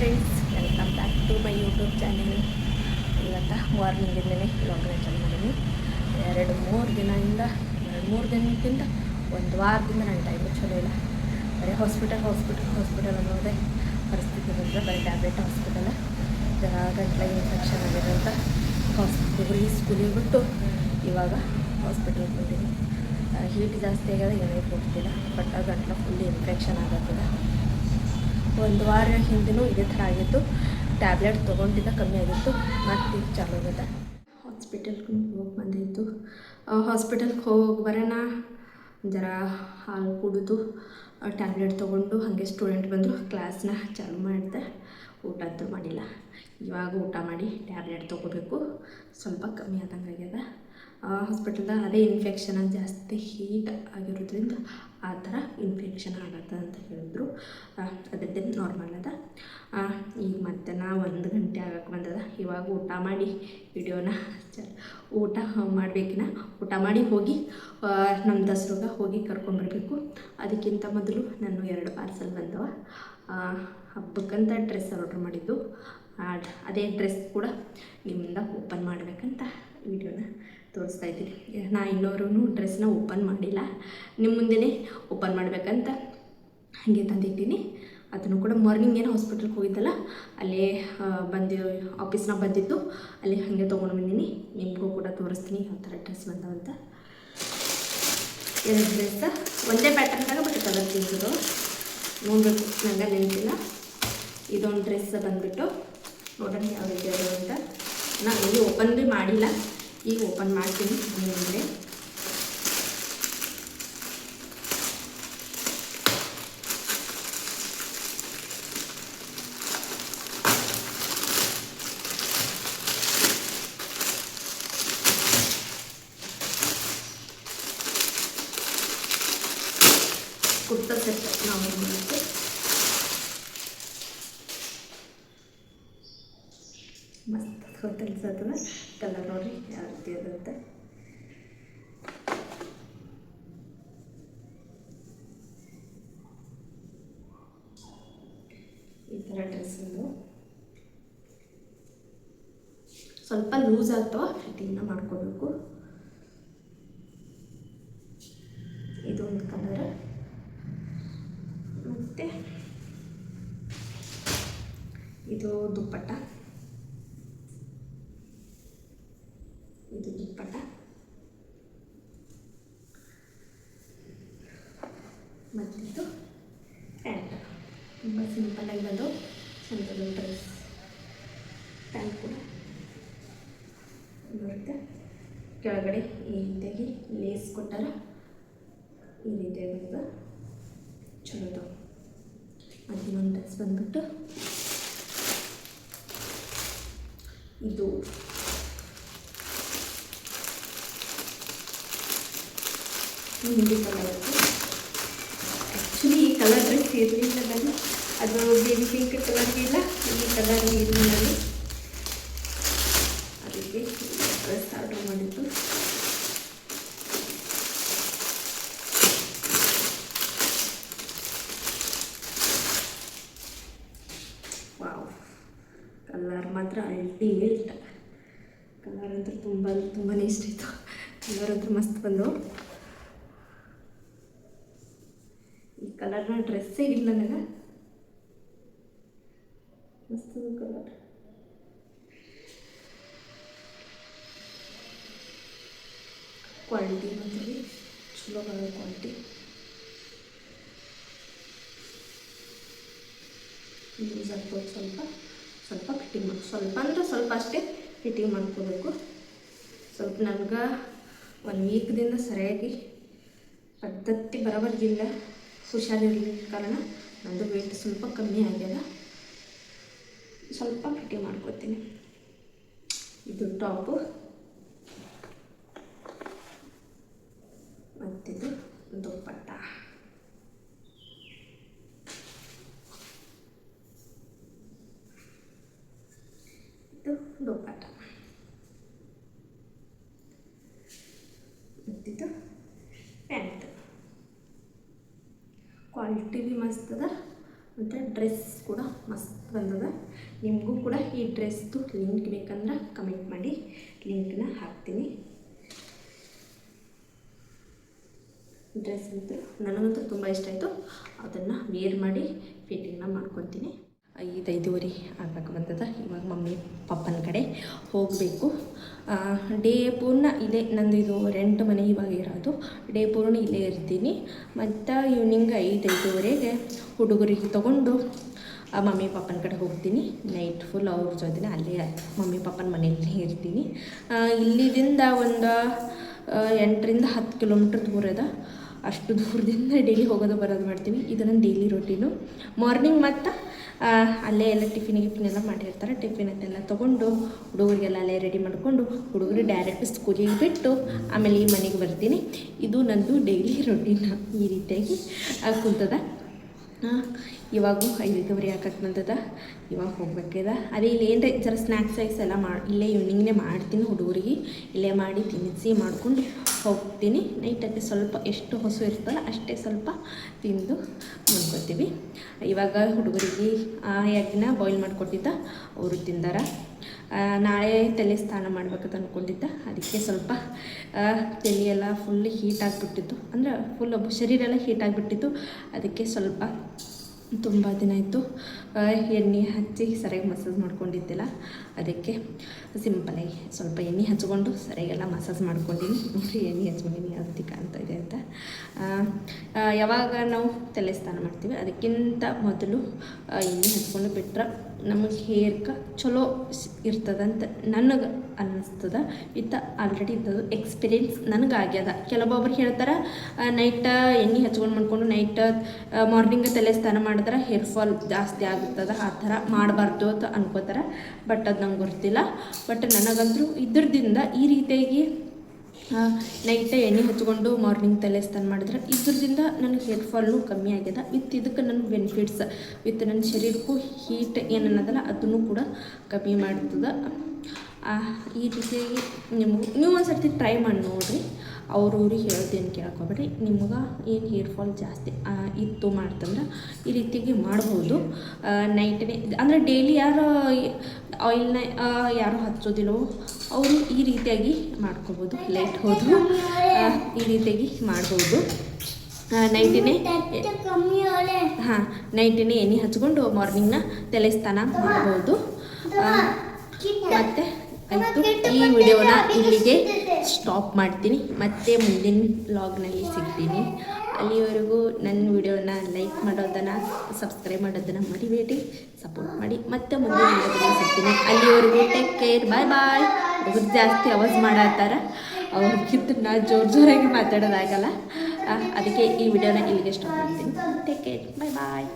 Friends, welcome back to my YouTube channel. ಇವತ್ತು ಮಾರ್ನಿಂಗಿಂದಲೇ ವ್ಲಾಗ್ನ ಚಾಲು ಮಾಡೀನಿ. 2-3 ದಿನಕ್ಕಿಂತ ಒಂದು ವಾರದಿಂದ ನನ್ನ ಟೈಮು ಚಲೋ ಇಲ್ಲ. ಬರೀ ಹಾಸ್ಪಿಟಲ್ ಅನ್ನೋದೇ ಪರಿಸ್ಥಿತಿ ಬಂದರೆ ಬರೀ ಟ್ಯಾಬ್ಲೆಟ್ ಹಾಸ್ಪಿಟಲ್. ಗಂಟ್ಲಾಗ ಇನ್ಫೆಕ್ಷನ್ ಆಗಿರೋಂಥ ಸ್ಕೂಲಿಗೆ ಬಿಟ್ಟು ಇವಾಗ ಹಾಸ್ಪಿಟಲ್ಗೆ ಬಂದೀನಿ. ಹೀಟ್ ಜಾಸ್ತಿ ಆಗ್ಯದ, ಏನೇ ಕೊಡ್ತಿಲ್ಲ, ಬಟ್ ಗಂಟ್ಲ ಫುಲ್ಲಿ ಇನ್ಫೆಕ್ಷನ್ ಆಗತ್ತದ. ಒಂದು ವಾರ ಹಿಂದೆನೂ ಇದೇ ಥರ ಆಗಿತ್ತು. ಟ್ಯಾಬ್ಲೆಟ್ ತೊಗೊಂಡಿದ್ದ ಕಮ್ಮಿ ಆಗಿತ್ತು, ಮತ್ತು ಈಗ ಚಾಲೂ ಆಗಿದೆ. ಹಾಸ್ಪಿಟಲ್ಗೆ ಹೋಗಿ ಬಂದಿತ್ತು. ಹಾಸ್ಪಿಟಲ್ಗೆ ಹೋಗಿ ಬರೋಣ ಜರ ಹಾಲು ಕುಡಿದು ಟ್ಯಾಬ್ಲೆಟ್ ತೊಗೊಂಡು ಹಾಗೆ ಸ್ಟೂಡೆಂಟ್ ಬಂದರು. ಕ್ಲಾಸ್ನ ಚಾಲೂ ಮಾಡಿದೆ. ಊಟ ಅಂತೂ ಮಾಡಿಲ್ಲ. ಇವಾಗ ಊಟ ಮಾಡಿ ಟ್ಯಾಬ್ಲೆಟ್ ತೊಗೋಬೇಕು. ಸ್ವಲ್ಪ ಕಮ್ಮಿ ಆದಂಗೆ ಆಗ್ಯದ. ಹಾಸ್ಪಿಟಲ್ದಾಗ ಅದೇ ಇನ್ಫೆಕ್ಷನ್ ಜಾಸ್ತಿ ಹೀಟ್ ಆಗಿರೋದ್ರಿಂದ ಆ ಥರ ಇನ್ಫೆಕ್ಷನ್ ಆಗತ್ತೆ ಅಂತ ಹೇಳಿದ್ರು. ಅದರದ್ದೇ ನಾರ್ಮಲ್ ಅದ. ಈಗ ಮತ್ತೆ 1 ಗಂಟೆ ಆಗಕ್ಕೆ ಬಂದದ. ಇವಾಗ ಊಟ ಮಾಡಿ ವಿಡಿಯೋನ ಊಟ ಮಾಡಬೇಕಿನ ಊಟ ಮಾಡಿ ಹೋಗಿ ನಮ್ಮ ದಸರಾಗ ಹೋಗಿ ಕರ್ಕೊಂಬರ್ಬೇಕು. ಅದಕ್ಕಿಂತ ಮೊದಲು ನಾನು 2 ಪಾರ್ಸಲ್ ಬಂದವ. ಹಬ್ಬಕ್ಕಂತ ಡ್ರೆಸ್ ಆರ್ಡ್ರ್ ಮಾಡಿದ್ದು. ಅದೇ ಡ್ರೆಸ್ ಕೂಡ ನಿಮ್ಮಿಂದ ಓಪನ್ ಮಾಡಬೇಕಂತ ವಿಡಿಯೋನ ತೋರಿಸ್ತಾ ಇದ್ದೀನಿ. ನಾ ಇನ್ನೋರೂ ಡ್ರೆಸ್ನ ಓಪನ್ ಮಾಡಿಲ್ಲ, ನಿಮ್ಮ ಮುಂದೆನೇ ಓಪನ್ ಮಾಡಬೇಕಂತ ಹಾಗೆ ತಂದಿದ್ದೀನಿ. ಅದನ್ನು ಕೂಡ ಮಾರ್ನಿಂಗ್ ಏನು ಹಾಸ್ಪಿಟಲ್ಗೆ ಹೋಗಿದ್ದಲ್ಲ, ಅಲ್ಲೇ ಆಫೀಸ್ನಾಗ ಬಂದಿದ್ದು, ಅಲ್ಲಿ ಹಾಗೆ ತೊಗೊಂಡು ಬಂದೀನಿ. ನಿಮಗೂ ಕೂಡ ತೋರಿಸ್ತೀನಿ ಯಾವ ಥರ ಡ್ರೆಸ್ ಬಂದವಂತ. 2 ಡ್ರೆಸ್ ಒಂದೇ ಪ್ಯಾಟರ್ನ್ದಾಗ, ಬಟ್ ಕಲರ್ ಚೇಂಜ್ ಇದು ನೋಡಬೇಕು, ನನಗೆ ನೆನಪಿಲ್ಲ. ಇದೊಂದು ಡ್ರೆಸ್ ಬಂದುಬಿಟ್ಟು ನೋಡೋಣ ಯಾವ ರೀತಿ ಅದು ಅಂತ. ನಾನು ಇಲ್ಲಿ ಓಪನ್ ಭೀ ಮಾಡಿಲ್ಲ, ಈಗ ಓಪನ್ ಮಾಡ್ತೀನಿ ಮುಂದೆ. ಕುರ್ತಾ ಸೆಟ್ ನಾವು ಮಾಡುತ್ತೆ. ಮಸ್ತ್ ಗೊತ್ತಲ್ಸತ್ತದ ಕಲರ್ ನೋಡ್ರಿ ಯಾವ ರೀತಿ ಅದಂತೆ. ಈ ಥರ ಡ್ರೆಸ್ ಸ್ವಲ್ಪ ಲೂಸ್ ಆಗ್ತಾವ, ಫಿಟ್ಟಿಂಗ್ನ ಮಾಡ್ಕೋಬೇಕು. ಇದೊಂದು ಕಲರ್. ಮತ್ತು ಇದು ದುಪ್ಪಟ್ಟ, ಇದು ದುಪ್ಪಟ್ಟ. ಮತ್ತಿದು ಪ್ಯಾಂಟ್. ತುಂಬ ಸಿಂಪಲ್ಲಾಗಿ ಬಂದು ಸಿಂಪಲ್ ಡ್ರೆಸ್. ಪ್ಯಾಂಟ್ ಕೂಡ ಬರುತ್ತೆ. ಕೆಳಗಡೆ ಈ ರೀತಿಯಾಗಿ ಲೇಸ್ ಕೊಟ್ಟಾರ, ಈ ರೀತಿಯಾಗಿ ಬಂದ ಚಲೋದು. ಮತ್ತು ಇನ್ನೊಂದು ಡ್ರೆಸ್ ಬಂದ್ಬಿಟ್ಟು ಇದು ಹಿಂದಿ ಕಲರ್. ಆ್ಯಕ್ಚುಲಿ ಈ ಕಲರ್ ಡ್ರೆಸ್ ಇರಲಿಲ್ಲ, ನಾನು ಅದು ಬೇಬಿ ಪಿಂಕ್ ಕಲರ್ಗೆ ಇಲ್ಲ, ಈ ಕಲರ್ ಇರಲಿಲ್ಲ, ಅದಕ್ಕೆ ಡ್ರೆಸ್ ಆರ್ಡ್ರ್ ಮಾಡಿದ್ದು. ವಾವ್, ಕಲರ್ ಮಾತ್ರ ಅಲ್ಟಿಮೇಟ್. ಕಲರ್ ಅಂತೂ ತುಂಬಾ ಇಷ್ಟ ಇತ್ತು. ಕಲರ್ ಅಂತೂ ಮಸ್ತ್ ಬಂದು. ಈ ಕಲರ್ನ ಡ್ರೆಸ್ಸೇ ಇಲ್ಲ ನನಗೆ. ಮಸ್ತ್ ಕಲರ್. ಕ್ವಾಲಿಟಿ ಬಂದ್ರಿ ಚಲೋ ಬರೋ ಕ್ವಾಲಿಟಿ. ಯೂಸ್ ಆಗ್ಬೋದು. ಸ್ವಲ್ಪ ಫಿಟ್ಟಿಂಗ್ ಮಾಡಿ, ಸ್ವಲ್ಪ ಅಂದರೆ ಸ್ವಲ್ಪ ಅಷ್ಟೇ ಫಿಟ್ಟಿಂಗ್ ಮಾಡ್ಕೋಬೇಕು. ಸ್ವಲ್ಪ ನನಗೆ 1 ವೀಕ್ದಿಂದ ಸರಿಯಾಗಿ ಪದ್ಧತಿ ಬರಬಾರ್ದಿಲ್ಲ. ಹುಷಾರಿರಲಿಲ್ಲ ಕಾರಣ ನಂದು ವೇಟ್ ಸ್ವಲ್ಪ ಕಮ್ಮಿ ಆಗ್ಯದ. ಸ್ವಲ್ಪ ಫಿಟ್ಟಿಂಗ್ ಮಾಡ್ಕೋತೀನಿ. ಇದು ಟಾಪು, ಮತ್ತಿದು ದುಪ್ಪಟ್ಟ. ಇದು ದುಪ್ಪಟ್ಟ, ಮತ್ತಿದು ಪ್ಯಾಂಟ್. ಕ್ವಾಲಿಟಿ ಭೀ ಮಸ್ತ್ ಅದ, ಮತ್ತು ಡ್ರೆಸ್ ಕೂಡ ಮಸ್ತ್ ಬಂದದ. ನಿಮಗೂ ಕೂಡ ಈ ಡ್ರೆಸ್ದು ಲಿಂಕ್ ಬೇಕಂದ್ರೆ ಕಮೆಂಟ್ ಮಾಡಿ, ಲಿಂಕ್ನ ಹಾಕ್ತೀನಿ. ಡ್ರೆಸ್ ಅಂತೂ ನನಗಂತೂ ತುಂಬ ಇಷ್ಟ ಆಯಿತು. ಅದನ್ನು ವೇರ್ ಮಾಡಿ ಫಿಟ್ಟಿಂಗ್ನ ಮಾಡ್ಕೊತೀನಿ. 5:30 ಆಗಬೇಕು ಬಂದದ. ಇವಾಗ ಮಮ್ಮಿ ಪಪ್ಪನ ಕಡೆ ಹೋಗಬೇಕು. ಡೇ ಪೂರ್ಣ ಇಲ್ಲೇ ನಂದು ಇದು ರೆಂಟ್ ಮನೆ ಇವಾಗ ಇರೋದು. ಡೇ ಪೂರ್ಣ ಇಲ್ಲೇ ಇರ್ತೀನಿ. ಮತ್ತು ಈವ್ನಿಂಗ್ 5:30 ಹುಡುಗರಿಗೆ ತೊಗೊಂಡು ಮಮ್ಮಿ ಪಪ್ಪನ ಕಡೆ ಹೋಗ್ತೀನಿ. ನೈಟ್ ಫುಲ್ ಅವ್ರ ಜೊತೆ ಅಲ್ಲೇ ಮಮ್ಮಿ ಪಪ್ಪನ ಮನೆಯಲ್ಲೇ ಇರ್ತೀನಿ. ಇಲ್ಲಿದಿಂದ ಒಂದು 8ರಿಂದ 10 ಕಿಲೋಮೀಟ್ರ್ ದೂರ ಅದ. ಅಷ್ಟು ದೂರದಿಂದ ಡೈಲಿ ಹೋಗೋದು ಬರೋದು ಮಾಡ್ತೀವಿ. ಇದು ನನ್ನ ಡೈಲಿ ರೊಟೀನು. ಮಾರ್ನಿಂಗ್ ಮತ್ತು ಅಲ್ಲೇ ಎಲ್ಲ ಟಿಫಿನೆಲ್ಲ ಮಾಡಿರ್ತಾರೆ. ಟಿಫಿನನ್ನೆಲ್ಲ ತೊಗೊಂಡು ಹುಡುಗರಿಗೆಲ್ಲ ಅಲ್ಲೇ ರೆಡಿ ಮಾಡಿಕೊಂಡು ಹುಡುಗರು ಡೈರೆಕ್ಟ್ ಸ್ಕೂಲಿಗೆ ಬಿಟ್ಟು ಆಮೇಲೆ ಈ ಮನೆಗೆ ಬರ್ತೀನಿ. ಇದು ನನ್ನದು ಡೈಲಿ ರೊಟೀನ್ ಈ ರೀತಿಯಾಗಿ ಕುಂತದ. ಇವಾಗ 5:30 ಆಗಕ್ಕೆ ಬಂದದ. ಇವಾಗ ಹೋಗ್ಬೇಕಿದೆ. ಅದೇ ಇಲ್ಲಿ ಏನ್ರಿ ಜರ ಸ್ನ್ಯಾಕ್ಸ್ ಎಲ್ಲ ಇಲ್ಲೇ ಈವ್ನಿಂಗ್ನೇ ಮಾಡ್ತೀನಿ. ಹುಡುಗರಿಗೆ ಇಲ್ಲೇ ಮಾಡಿ ತಿನ್ನಿಸಿ ಮಾಡಿಕೊಂಡು ಹೋಗ್ತೀನಿ. ನೈಟಲ್ಲಿ ಸ್ವಲ್ಪ ಎಷ್ಟು ಹೊಸು ಇರ್ತಲ್ಲ ಅಷ್ಟೇ ಸ್ವಲ್ಪ ತಿಂದು ಮಾಡ್ಕೊತೀವಿ. ಇವಾಗ ಹುಡುಗರಿಗೆ ಎಗ್ನ ಬಾಯ್ಲ್ ಮಾಡಿಕೊಟ್ಟಿದ್ದ, ಅವರು ತಿಂದಾರ. ನಾಳೆ ತಲೆ ಸ್ನಾನ ಮಾಡ್ಬೇಕಂತ ಅಂದ್ಕೊಂಡಿದ್ದ. ಅದಕ್ಕೆ ಸ್ವಲ್ಪ ತಲೆಯೆಲ್ಲ ಫುಲ್ ಹೀಟ್ ಆಗಿಬಿಟ್ಟಿತ್ತು, ಅಂದರೆ ಫುಲ್ ಶರೀರ ಎಲ್ಲ ಹೀಟ್ ಆಗಿಬಿಟ್ಟಿತ್ತು. ಅದಕ್ಕೆ ಸ್ವಲ್ಪ ತುಂಬ ದಿನ ಆಯಿತು ಎಣ್ಣೆ ಹಚ್ಚಿ ಸರಿಯಾಗಿ ಮಸಾಜ್ ಮಾಡ್ಕೊಂಡಿದ್ದಿಲ್ಲ. ಅದಕ್ಕೆ ಸಿಂಪಲಾಗಿ ಸ್ವಲ್ಪ ಎಣ್ಣೆ ಹಚ್ಕೊಂಡು ಸರಿಯಾಗೆಲ್ಲ ಮಸಾಜ್ ಮಾಡ್ಕೊಂಡಿನಿ. ನೋಡಿರಿ ಎಣ್ಣೆ ಹಚ್ಕೊಂಡಿನಿ ಅದಕ್ಕೆ ಕಾಣ್ತಾ ಇದೆ ಅಂತ. ಯಾವಾಗ ನಾವು ತಲೆ ಸ್ನಾನ ಮಾಡ್ತೀವಿ ಅದಕ್ಕಿಂತ ಮೊದಲು ಎಣ್ಣೆ ಹಚ್ಕೊಂಡು ಬಿಟ್ರೆ ನಮಗೆ ಹೇರ್ಗೆ ಚಲೋ ಇರ್ತದಂತ ನನಗೆ ಅನ್ನಿಸ್ತದ. ವಿತ್ ಆಲ್ರೆಡಿ ಇದ್ದದು ಎಕ್ಸ್ಪೀರಿಯೆನ್ಸ್ ನನಗೆ ಆಗ್ಯದ. ಕೆಲವೊಬ್ಬರು ಹೇಳ್ತಾರೆ ನೈಟ್ ಎಣ್ಣೆ ಹಚ್ಕೊಂಡು ಮಾಡ್ಕೊಂಡು ನೈಟ್ ಮಾರ್ನಿಂಗ್ ತಲೆ ಸ್ನಾನ ಮಾಡಿದ್ರೆ ಹೇರ್ ಫಾಲ್ ಜಾಸ್ತಿ ಆಗುತ್ತದೆ, ಆ ಥರ ಮಾಡಬಾರ್ದು ಅಂತ ಅನ್ಕೋತಾರೆ. ಬಟ್ ಅದು ನಂಗೆ ಗೊತ್ತಿಲ್ಲ. ಬಟ್ ನನಗಂತೂ ಇದ್ರದಿಂದ ಈ ರೀತಿಯಾಗಿ ನೈಟ್ ಎಣ್ಣೆ ಹಚ್ಕೊಂಡು ಮಾರ್ನಿಂಗ್ ತಲೆ ಸ್ನಾನ ಮಾಡಿದ್ರೆ ಇದ್ರದಿಂದ ನನಗೆ ಹೇರ್ ಫಾಲ್ನು ಕಮ್ಮಿ ಆಗ್ಯದ. ವಿತ್ ಇದಕ್ಕೆ ನನಗೆ ಬೆನಿಫಿಟ್ಸ್, ವಿತ್ ನನ್ನ ಶರೀರಕ್ಕೂ ಹೀಟ್ ಏನನ್ನೋದಲ್ಲ ಅದನ್ನು ಕೂಡ ಕಮ್ಮಿ ಮಾಡ್ತದೆ. ಈ ರೀತಿಯಾಗಿ ನೀವು ಒಂದು ಸರ್ತಿ ಟ್ರೈ ಮಾಡಿ ನೋಡಿರಿ. ಅವ್ರಿಗೆ ಹೇಳ್ತೇನೆ ಕೇಳ್ಕೊಬೇಡಿ. ನಿಮ್ಗೆ ಏನು ಹೇರ್ ಫಾಲ್ ಜಾಸ್ತಿ ಇತ್ತು ಮಾಡ್ತಂದ್ರೆ ಈ ರೀತಿಯಾಗಿ ಮಾಡ್ಬೋದು. ನೈಟೇ ಅಂದರೆ ಡೈಲಿ ಯಾರು ಆಯಿಲ್ನ ಯಾರು ಹಚ್ಚೋದಿಲ್ಲವೋ ಅವರು ಈ ರೀತಿಯಾಗಿ ಮಾಡ್ಕೋಬೋದು. ಲೈಟ್ ಹೋದ್ರು ಈ ರೀತಿಯಾಗಿ ಮಾಡ್ಬೋದು. ನೈಟೇ ನೈಟೇ ಎಣ್ಣೆ ಹಚ್ಕೊಂಡು ಮಾರ್ನಿಂಗ್ನ ತಲೆ ಸ್ನಾನ ಮಾಡ್ಬೋದು. ಮತ್ತು ಆಯಿತು, ಈ ವಿಡಿಯೋನ ಇಲ್ಲಿಗೆ ಸ್ಟಾಪ್ ಮಾಡ್ತೀನಿ. ಮತ್ತೆ ಮುಂದಿನ ವ್ಲಾಗ್ನಲ್ಲಿ ಸಿಗ್ತೀನಿ. ಅಲ್ಲಿವರೆಗೂ ನನ್ನ ವಿಡಿಯೋನ ಲೈಕ್ ಮಾಡೋದನ್ನು, ಸಬ್ಸ್ಕ್ರೈಬ್ ಮಾಡೋದನ್ನು ಮರಿಬೇಡಿ. ಸಪೋರ್ಟ್ ಮಾಡಿ. ಮತ್ತೆ ಮುಂದಿನ ವಿಡಿಯೋದಲ್ಲಿ ಸಿಗ್ತೀನಿ. ಅಲ್ಲಿವರೆಗೂ ಟೇಕ್ ಕೇರ್. ಬಾಯ್. ಹುಡುಗರು ಜಾಸ್ತಿ ಅವಾಜ್ ಮಾಡತ್ತಾರ. ಅವ್ರಿಗಿಂತ ನಾ ಜೋರಾಗಿ ಮಾತಾಡೋದಾಗಲ್ಲ. ಅದಕ್ಕೆ ಈ ವಿಡಿಯೋನ ಇಲ್ಲಿಗೆ ಸ್ಟಾಪ್ ಮಾಡ್ತೀನಿ. Take care. ಬಾಯ್.